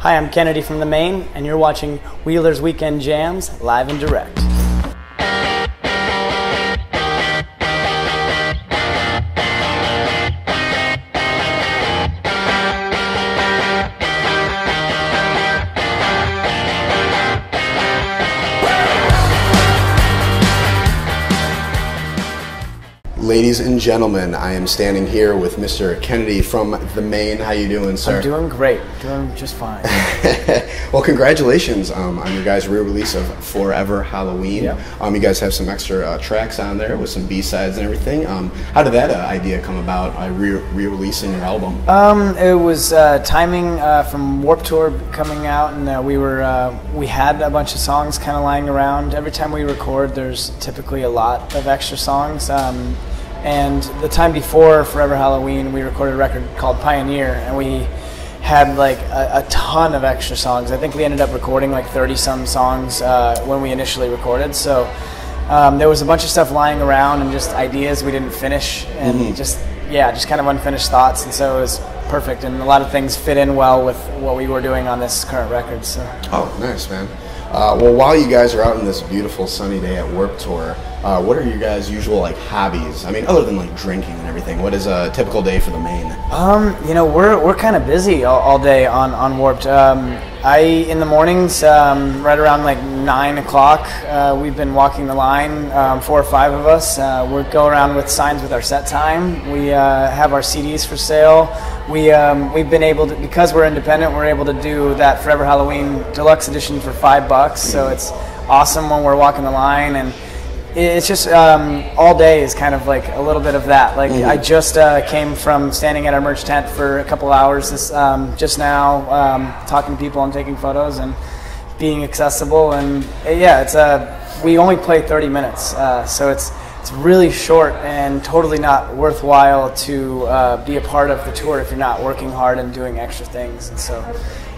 Hi, I'm Kennedy from the Maine, and you're watching Wheeler's Weekend Jams live and direct. Ladies and gentlemen, I am standing here with Mr. Kennedy from the Maine. How you doing, sir? I'm doing great. Doing just fine. Well, congratulations on your guys' re-release of Forever Halloween. Yep. You guys have some extra tracks on there with some B-sides and everything. How did that idea come about, re-releasing your album? It was timing from Warped Tour coming out, and we had a bunch of songs kind of lying around. Every time we record, there's typically a lot of extra songs. And the time before Forever Halloween, we recorded a record called Pioneer, and we had like a ton of extra songs. I think we ended up recording like 30-some songs when we initially recorded. So there was a bunch of stuff lying around and just ideas we didn't finish, and just kind of unfinished thoughts. And so it was perfect, and a lot of things fit in well with what we were doing on this current record. So. Oh, nice, man. Well, while you guys are out on this beautiful sunny day at Warped Tour, what are your guys' usual like hobbies? I mean, other than like drinking and everything, what is a typical day for the Maine? We're kind of busy all day on Warped. In the mornings, right around like 9 o'clock, we've been walking the line, 4 or 5 of us. We go around with signs with our set time. We have our CDs for sale. We've been able to, because we're independent, we're able to do that Forever Halloween Deluxe Edition for $5. So it's awesome when we're walking the line, and it's just all day is kind of like a little bit of that. Like I just came from standing at our merch tent for a couple hours just now, talking to people and taking photos and being accessible. And we only play 30 minutes, so it's really short and totally not worthwhile to be a part of the tour if you're not working hard and doing extra things. And so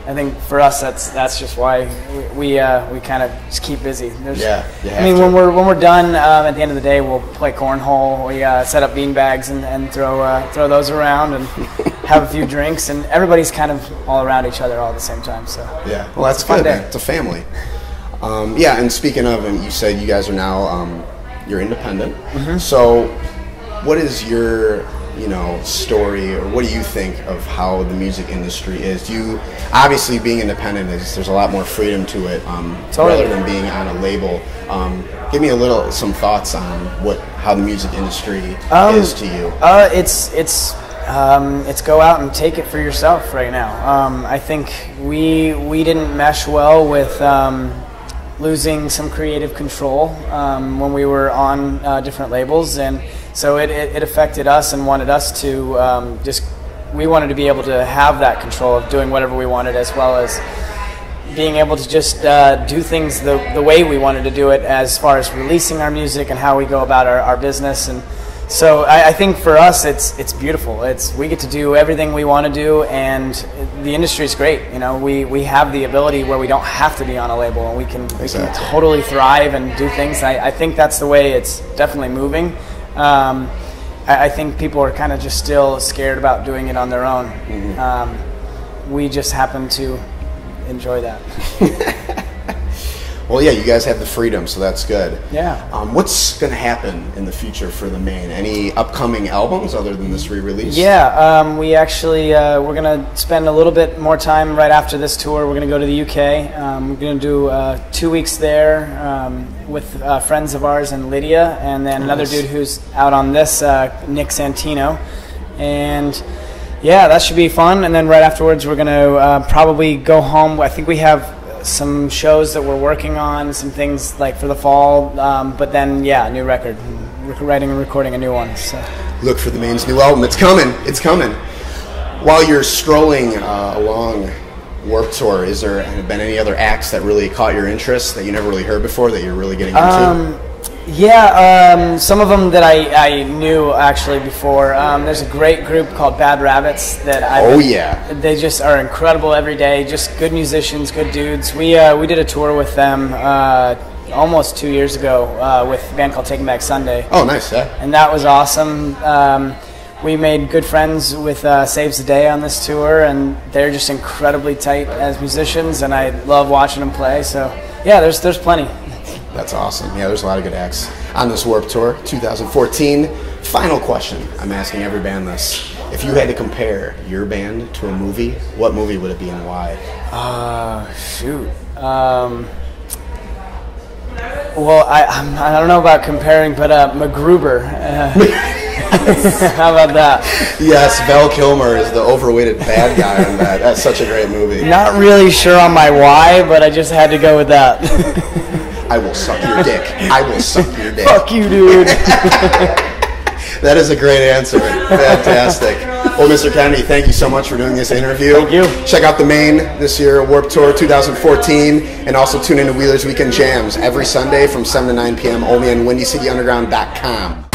I think for us that's just why we kind of just keep busy. When we're done at the end of the day, we'll play cornhole. We set up bean bags and throw those around and have a few drinks, and everybody's kind of all around each other all at the same time. So yeah, well, that's good. It's a family. And speaking of, and you said you guys are now you're independent. So what is your story, or what do you think of how the music industry is? Obviously being independent there's a lot more freedom to it, rather than being on a label. Give me some thoughts on how the music industry is to you. It's go out and take it for yourself right now. I think we didn't mesh well with losing some creative control when we were on different labels, and so it affected us and wanted us to we wanted to be able to have that control of doing whatever we wanted, as well as being able to just do things the way we wanted to do it, as far as releasing our music and how we go about our business. And so I think for us it's beautiful. We get to do everything we want to do, and the industry is great. We have the ability where we don't have to be on a label, and we can totally thrive and do things. I think that's the way it's definitely moving. I think people are kind of just still scared about doing it on their own. We just happen to enjoy that. Well, yeah, you guys have the freedom, so that's good. Yeah. What's going to happen in the future for the Maine? Any upcoming albums other than this re-release? Yeah, we actually we're going to spend a little bit more time right after this tour. We're going to go to the UK. We're going to do 2 weeks there with friends of ours and Lydia, and then another dude who's out on this, Nick Santino. And yeah, that should be fun. And then right afterwards, we're going to probably go home. I think we have some shows that we're working on, some things like for the fall, but then new record, writing and recording a new one. So look for the Maine's new album. It's coming. While you're strolling along Warped Tour, has there been any other acts that really caught your interest that you never really heard before that you're really getting into? Some of them that I knew actually before. There's a great group called Bad Rabbits that they just are incredible every day. Just good musicians, good dudes. We did a tour with them almost 2 years ago with a band called Taking Back Sunday. Oh, nice, yeah. And that was awesome. we made good friends with Saves the Day on this tour, and they're just incredibly tight as musicians, and I love watching them play. So yeah, there's plenty. That's awesome. Yeah, there's a lot of good acts on this Warped Tour 2014. Final question. I'm asking every band this. If you had to compare your band to a movie, what movie would it be and why? Shoot. Well, I don't know about comparing, but MacGruber. How about that? Yes, Val Kilmer is the overweighted bad guy in that. That's such a great movie. Not really sure on my why, but I just had to go with that. I will suck your dick. I will suck your dick. Fuck you, dude. That is a great answer. Fantastic. Well, Mr. Kennedy, thank you so much for doing this interview. Thank you. Check out the Maine this year, Warped Tour 2014, and also tune into Wheeler's Weekend Jams every Sunday from 7 to 9 p.m. only on WindyCityUnderground.com.